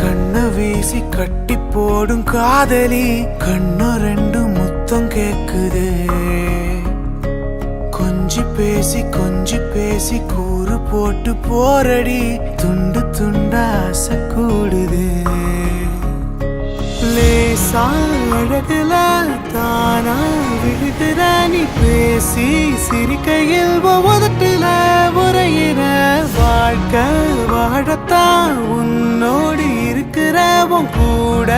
கண்ண வீசி கட்டி போடும் காதலி கண்ணு ரெண்டு முத்தம் கேக்குது கொஞ்சி பேசி கூறு போட்டு போரடி துண்டு துண்டா ஆசை கூடுது லேசா அழகுல தானா விழுகிற நீ பேசி சிரிக்கையில் உதட்டுல உரையிற வாழ்க்கை வாழத்தான் உன்னோடு இருக்கிற உன் கூட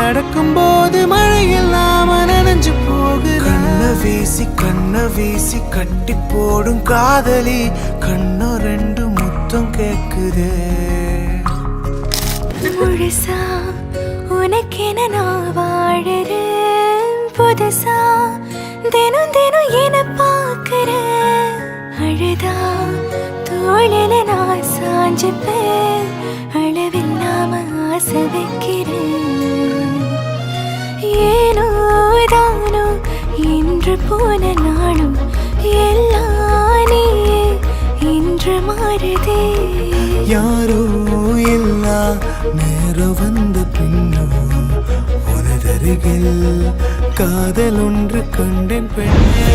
நடக்கும்போது மழை இல்லாம நனைஞ்சு போகுற கண்ண வீசி கட்டி போடும் காதலி கண்ணு ரெண்டு முத்தம் கேக்குது முழுசா உனக்கென நான் வாழறேன் புதுசா தினம் தினம் என பார்க்கிறேன் அழுதா தோளில நான் சாஞ்சுப்பேன் அளவில்லாம ஆசை வைக்கிறேன் ஏனோ தானோ இன்று போன நாளும் எல்லாம் நீயே இன்று மாறுதே யாரோ இல்லா நேரம் வந்த பின்னோ உனதருகில் காதல் ஒன்று கண்டேன் பெண்ணே